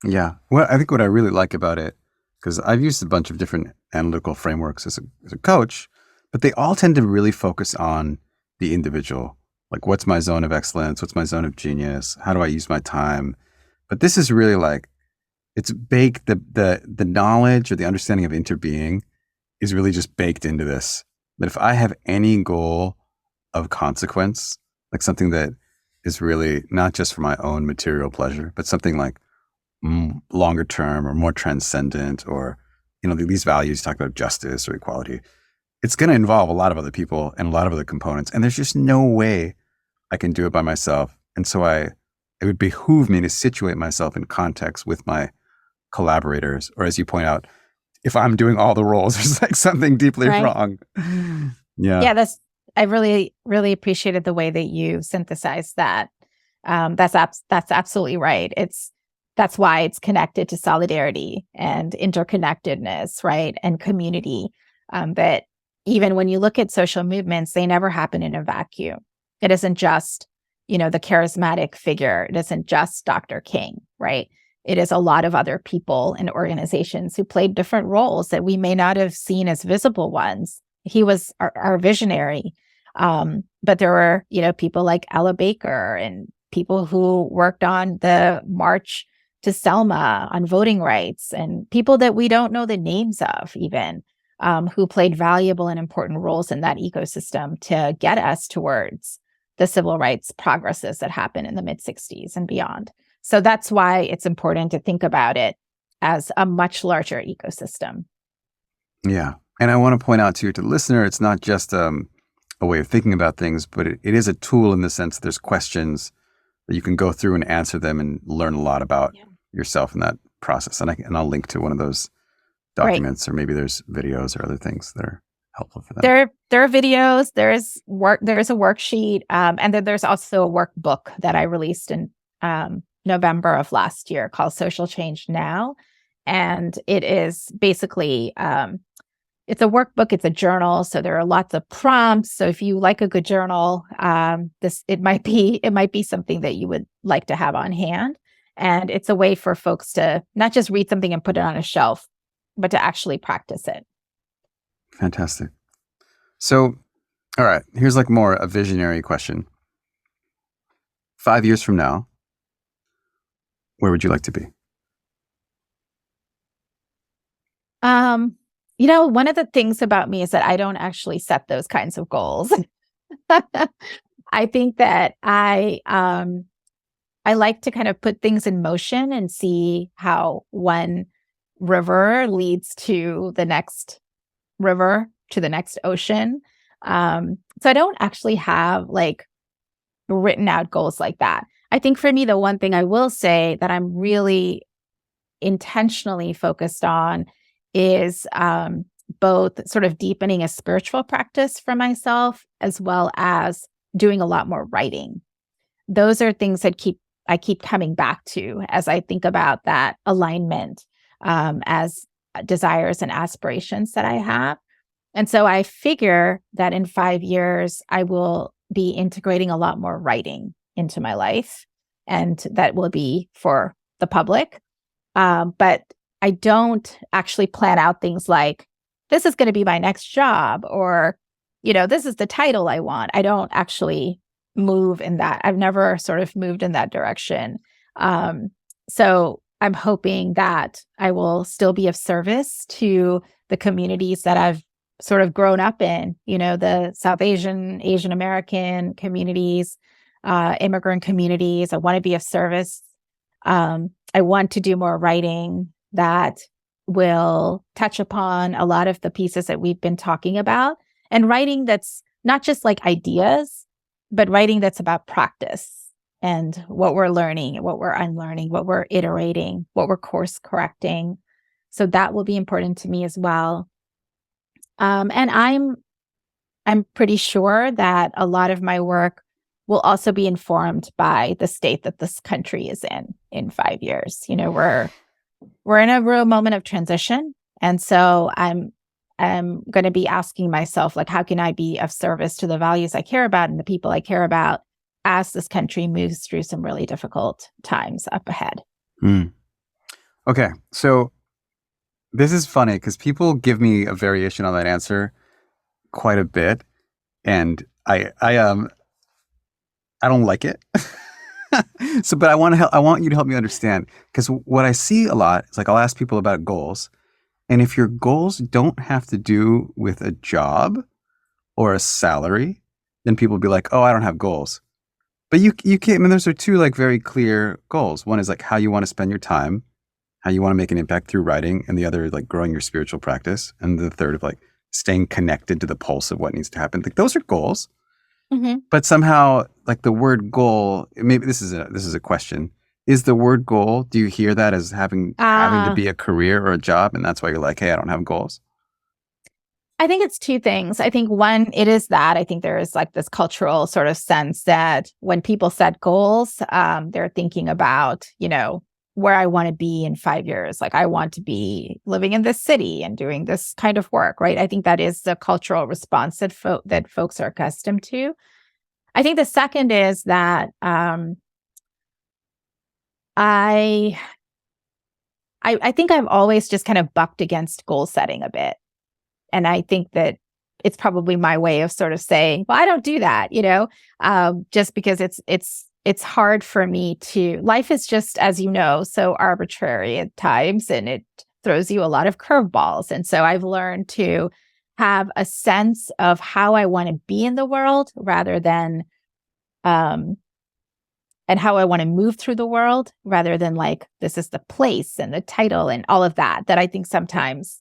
Yeah. Well, I think what I really like about it, because I've used a bunch of different analytical frameworks as a coach, but they all tend to really focus on the individual. Like, what's my zone of excellence? What's my zone of genius? How do I use my time? But this is really like, it's baked, the knowledge or the understanding of interbeing is really just baked into this. That if I have any goal of consequence, like something that is really not just for my own material pleasure, but something like longer term or more transcendent, or, these values talk about justice or equality. It's going to involve a lot of other people and a lot of other components. And there's just no way I can do it by myself. And so it would behoove me to situate myself in context with my collaborators, or as you point out, if I'm doing all the roles, there's like something deeply wrong. Yeah, I really, really appreciated the way that you synthesized that. That's absolutely right. That's why it's connected to solidarity and interconnectedness, right? And community. That even when you look at social movements, they never happen in a vacuum. It isn't just, the charismatic figure. It isn't just Dr. King, right? It is a lot of other people and organizations who played different roles that we may not have seen as visible ones. He was our visionary. But there were, people like Ella Baker and people who worked on the March to Selma on voting rights, and people that we don't know the names of even, who played valuable and important roles in that ecosystem to get us towards the civil rights progresses that happened in the mid-60s and beyond. So that's why it's important to think about it as a much larger ecosystem. Yeah. And I want to point out to the listener, it's not just a way of thinking about things, but it is a tool in the sense that there's questions that you can go through and answer them and learn a lot about yourself in that process. And I'll link to one of those documents, or maybe there's videos or other things that are helpful for them. There are videos, there is a worksheet, and then there's also a workbook that I released in November of last year called Social Change Now. And it is basically, it's a workbook, it's a journal. So there are lots of prompts. So if you like a good journal, it might be something that you would like to have on hand. And it's a way for folks to not just read something and put it on a shelf, but to actually practice it. Fantastic. So, all right, here's like more a visionary question. 5 years from now, where would you like to be? One of the things about me is that I don't actually set those kinds of goals. I think that I like to kind of put things in motion and see how one river leads to the next river, to the next ocean. So I don't actually have like written out goals like that. I think for me, the one thing I will say that I'm really intentionally focused on is both sort of deepening a spiritual practice for myself, as well as doing a lot more writing. Those are things that I keep coming back to as I think about that alignment as desires and aspirations that I have. And so I figure that in 5 years, I will be integrating a lot more writing into my life, and that will be for the public. But I don't actually plan out things like, this is going to be my next job, or, this is the title I want. I don't actually move in that. I've never sort of moved in that direction. So I'm hoping that I will still be of service to the communities that I've sort of grown up in, the South Asian, Asian American communities, immigrant communities. I want to be of service. I want to do more writing that will touch upon a lot of the pieces that we've been talking about, and writing that's not just like ideas, but writing that's about practice and what we're learning, what we're unlearning, what we're iterating, what we're course correcting. So that will be important to me as well. And I'm pretty sure that a lot of my work will also be informed by the state that this country is in 5 years. We're in a real moment of transition. And so I'm going to be asking myself, like, how can I be of service to the values I care about and the people I care about as this country moves through some really difficult times up ahead? Okay. So this is funny because people give me a variation on that answer quite a bit. And I don't like it. So, but I want you to help me understand, because what I see a lot is like, I'll ask people about goals. And if your goals don't have to do with a job or a salary, then people will be like, oh, I don't have goals. But you can't. I mean, those are two like very clear goals. One is like how you want to spend your time, how you want to make an impact through writing, and the other like growing your spiritual practice, and the third of like staying connected to the pulse of what needs to happen. Like those are goals. Hmm. But somehow, like the word goal, maybe this is a question. Is the word goal? Do you hear that as having to Uh, be a career or a job, and that's why you're like, hey, I don't have goals? I think it's two things. I think one, it is that I think there is like this cultural sort of sense that when people set goals, they're thinking about, where I want to be in 5 years. Like I want to be living in this city and doing this kind of work, right? I think that is the cultural response that folks are accustomed to. I think the second is that I I think I've always just kind of bucked against goal setting a bit. And I think that it's probably my way of sort of saying, well, I don't do that, just because it's hard for me to, life is just, as you know, so arbitrary at times, and it throws you a lot of curveballs. And so I've learned to have a sense of how I want to be in the world rather than, and how I want to move through the world rather than like, this is the place and the title and all of that, that I think sometimes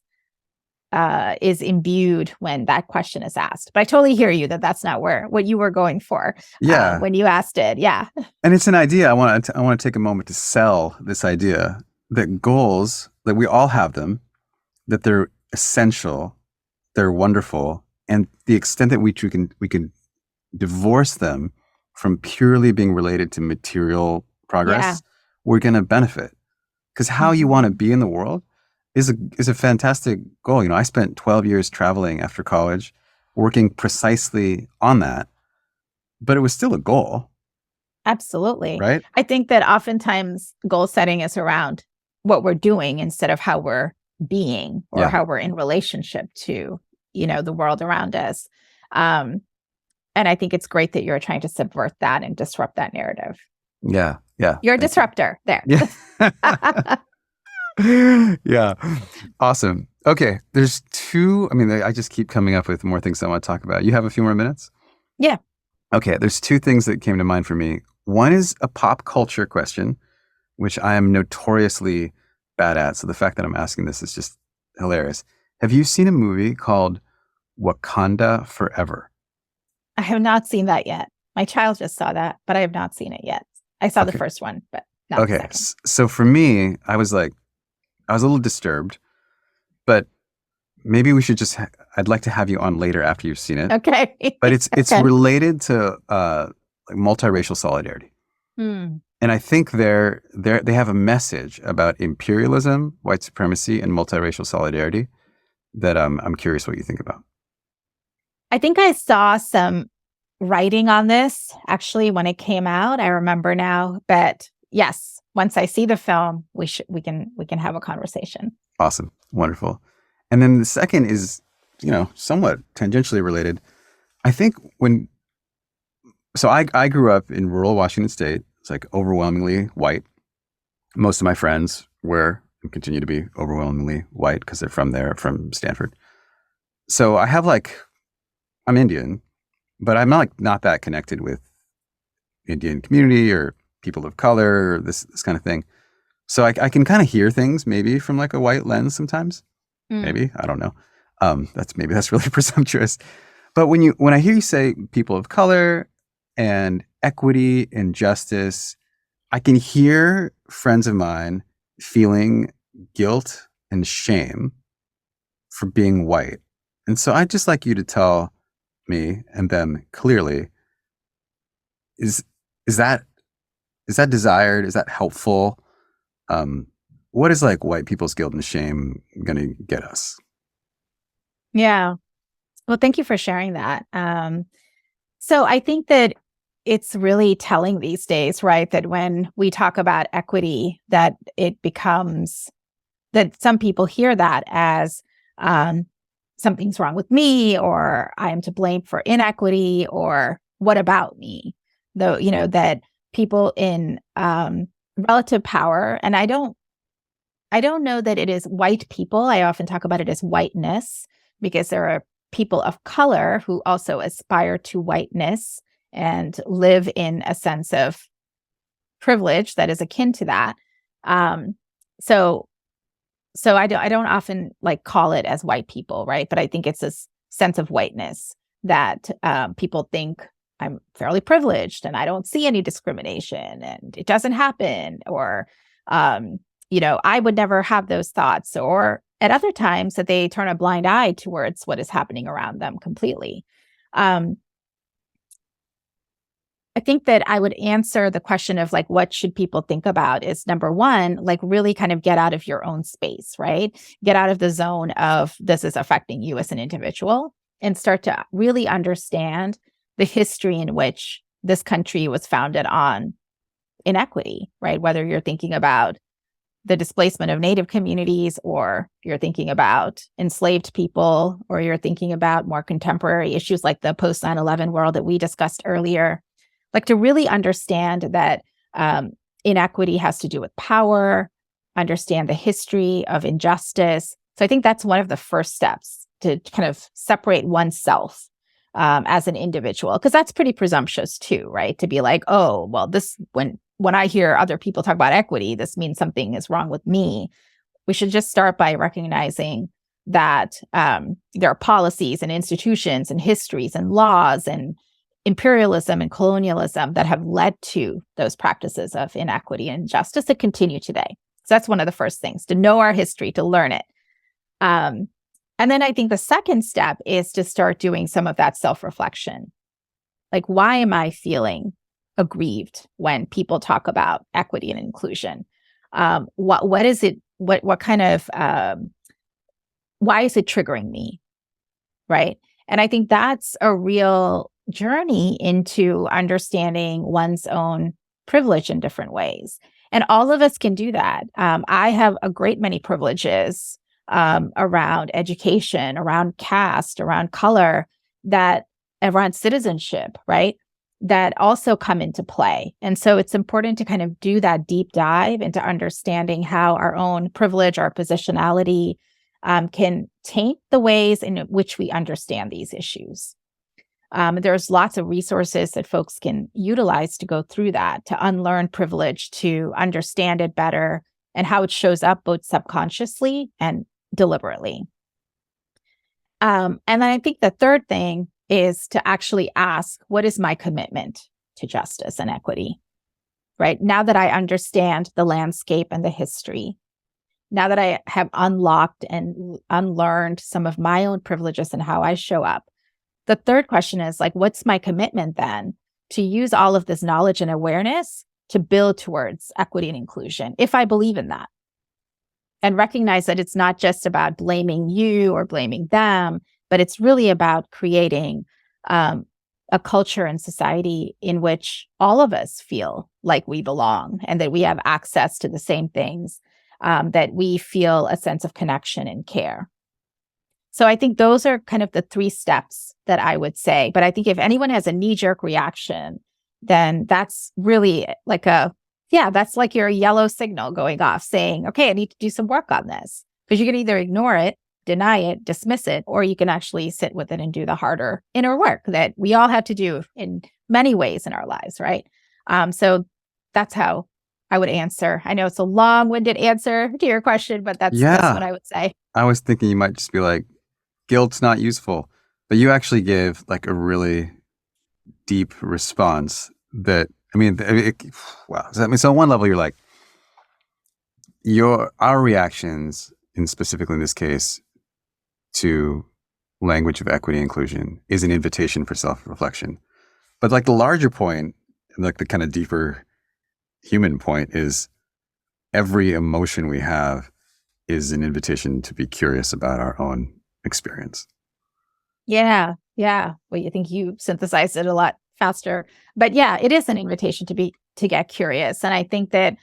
is imbued when that question is asked. But I totally hear you that that's not what you were going for Yeah, when you asked it. Yeah. and it's an idea. I want to take a moment to sell this idea that goals, that we all have them, that they're essential, they're wonderful, and the extent that we can divorce them from purely being related to material Yeah. progress, we're going to benefit. Because how you want to Mhm. be in the world is a fantastic goal. I spent 12 years traveling after college, working precisely on that, but it was still a goal, Absolutely. right? I think that oftentimes goal setting is around what we're doing instead of how we're being or Yeah, how we're in relationship to, the world around us. Um, and I think it's great that you're trying to subvert that and disrupt that narrative. yeah, yeah. You're a Thank you. disruptor there. Yeah. Yeah. Awesome. Okay. There's two. I mean, I just keep coming up with more things I want to talk about. You have a few more minutes? Yeah. Okay. There's two things that came to mind for me. One is a pop culture question, which I am notoriously bad at. So the fact that I'm asking this is just hilarious. Have you seen a movie called Wakanda Forever? I have not seen that yet. My child just saw that, but I have not seen it yet. I saw the Okay. first one, but not the Okay. second. So for me, I was a little disturbed, but maybe we should I'd like to have you on later after you've seen it. Okay. But it's Okay. related to like multiracial solidarity. Hmm. And I think they have a message about imperialism, white supremacy, and multiracial solidarity that I'm curious what you think about. I think I saw some writing on this actually when it came out. I remember now, but yes, once I see the film, we can have a conversation. Awesome. Wonderful. And then the second is, somewhat tangentially related. I think I grew up in rural Washington State. It's like overwhelmingly white. Most of my friends were and continue to be overwhelmingly white because they're from there, from Stanford. So I'm Indian, but I'm not that connected with Indian community or people of color or this kind of thing. So I can kind of hear things maybe from like a white lens sometimes. Mm. Maybe, I don't know. That's really presumptuous. But when I hear you say people of color and equity and justice, I can hear friends of mine feeling guilt and shame for being white. And so I'd just like you to tell me and them clearly, is is that is that desired? Is that helpful? Um, what is like white people's guilt and shame going to get us? Yeah. Well, thank you for sharing that. So I think that it's really telling these days, right? That when we talk about equity, that it becomes that some people hear that as um, something's wrong with me, or I am to blame for inequity, or what about me? Though, that people in relative power, and I don't know that it is white people. I often talk about it as whiteness because there are people of color who also aspire to whiteness and live in a sense of privilege that is akin to that. So I don't often like call it as white people, right? But I think it's this sense of whiteness that people think I'm fairly privileged and I don't see any discrimination and it doesn't happen, or I would never have those thoughts, or at other times that they turn a blind eye towards what is happening around them completely. I think that I would answer the question of like, what should people think about is number one, like really kind of get out of your own space, right? Get out of the zone of this is affecting you as an individual and start to really understand the history in which this country was founded on inequity, right? Whether you're thinking about the displacement of Native communities, or you're thinking about enslaved people, or you're thinking about more contemporary issues like the post 9/11 world that we discussed earlier. Like to really understand that inequity has to do with power, understand the history of injustice. So I think that's one of the first steps to kind of separate oneself as an individual, because that's pretty presumptuous too, right? To be like, oh, well, this when I hear other people talk about equity, this means something is wrong with me. We should just start by recognizing that there are policies and institutions and histories and laws and imperialism and colonialism that have led to those practices of inequity and injustice that continue today. So that's one of the first things, to know our history, to learn it. And then I think the second step is to start doing some of that self-reflection. Like, why am I feeling aggrieved when people talk about equity and inclusion? What is it? What kind of why is it triggering me? Right. And I think that's a real journey into understanding one's own privilege in different ways. And all of us can do that. I have a great many privileges around education, around caste, around color, that around citizenship, right? That also come into play. And so it's important to kind of do that deep dive into understanding how our own privilege, our positionality can taint the ways in which we understand these issues. There's lots of resources that folks can utilize to go through that, to unlearn privilege, to understand it better, and how it shows up both subconsciously and deliberately. And then I think the third thing is to actually ask, what is my commitment to justice and equity? Right? Now that I understand the landscape and the history, now that I have unlocked and unlearned some of my own privileges and how I show up, the third question is like, what's my commitment then to use all of this knowledge and awareness to build towards equity and inclusion, if I believe in that? And recognize that it's not just about blaming you or blaming them, but it's really about creating a culture and society in which all of us feel like we belong and that we have access to the same things, that we feel a sense of connection and care. So I think those are kind of the three steps that I would say. But I think if anyone has a knee-jerk reaction, then that's really like that's like your yellow signal going off saying, okay, I need to do some work on this. Because you can either ignore it, deny it, dismiss it, or you can actually sit with it and do the harder inner work that we all have to do in many ways in our lives, right? So that's how I would answer. I know it's a long-winded answer to your question, but that's what I would say. I was thinking you might just be like, guilt's not useful, but you actually gave like a really deep response that, wow. So on one level, you're like, our reactions, and specifically in this case, to language of equity and inclusion is an invitation for self-reflection. But like the larger point, like the kind of deeper human point, is every emotion we have is an invitation to be curious about our own experience. Yeah. Well, you think you synthesized it a lot faster, but yeah, it is an invitation to get curious. And I think that,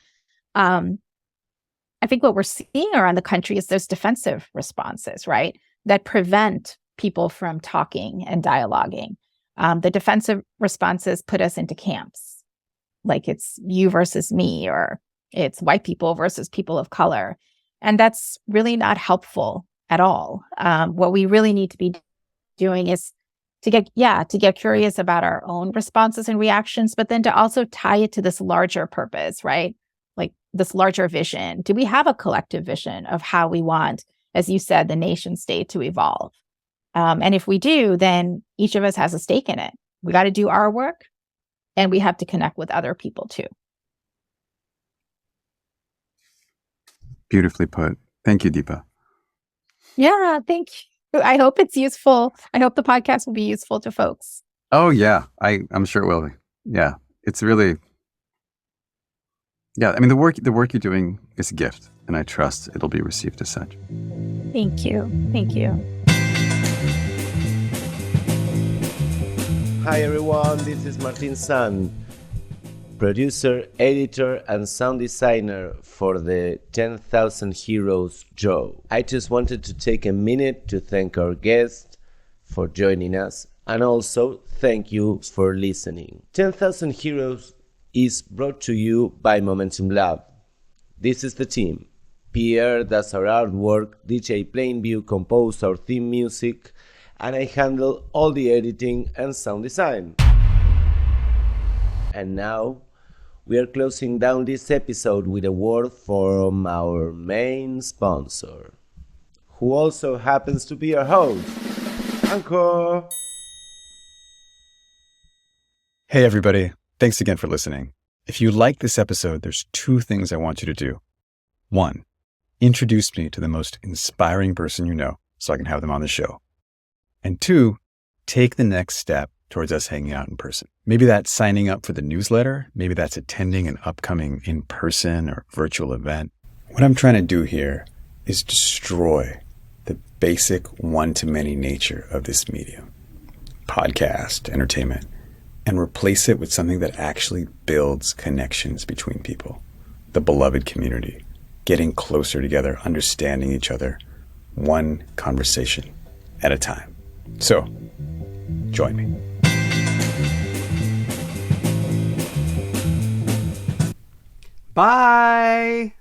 I think what we're seeing around the country is those defensive responses, right? That prevent people from talking and dialoguing. The defensive responses put us into camps, like it's you versus me, or it's white people versus people of color. And that's really not helpful at all. What we really need to be doing is to get curious about our own responses and reactions, but then to also tie it to this larger purpose, right? Like this larger vision. Do we have a collective vision of how we want, as you said, the nation state to evolve? And if we do, then each of us has a stake in it. We got to do our work, and we have to connect with other people too. Beautifully put. Thank you, Deepa. Yeah, thank you. I hope it's useful. I hope the podcast will be useful to folks. Oh yeah, I'm sure it will be. Yeah, it's really. Yeah, I mean the work you're doing is a gift, and I trust it'll be received as such. Thank you. Thank you. Hi everyone, this is Martin San, producer, editor, and sound designer for the 10,000 Heroes Joe. I just wanted to take a minute to thank our guest for joining us, and also thank you for listening. 10,000 Heroes is brought to you by Momentum Lab. This is the team. Pierre does our artwork, DJ Plainview composed our theme music, and I handle all the editing and sound design. And now, we are closing down this episode with a word from our main sponsor, who also happens to be our host, Anchor. Hey everybody, thanks again for listening. If you like this episode, there's 2 things I want you to do. 1, introduce me to the most inspiring person you know so I can have them on the show. And 2, take the next step towards us hanging out in person. Maybe that's signing up for the newsletter. Maybe that's attending an upcoming in-person or virtual event. What I'm trying to do here is destroy the basic one-to-many nature of this medium, podcast, entertainment, and replace it with something that actually builds connections between people, the beloved community, getting closer together, understanding each other, one conversation at a time. So, join me. Bye!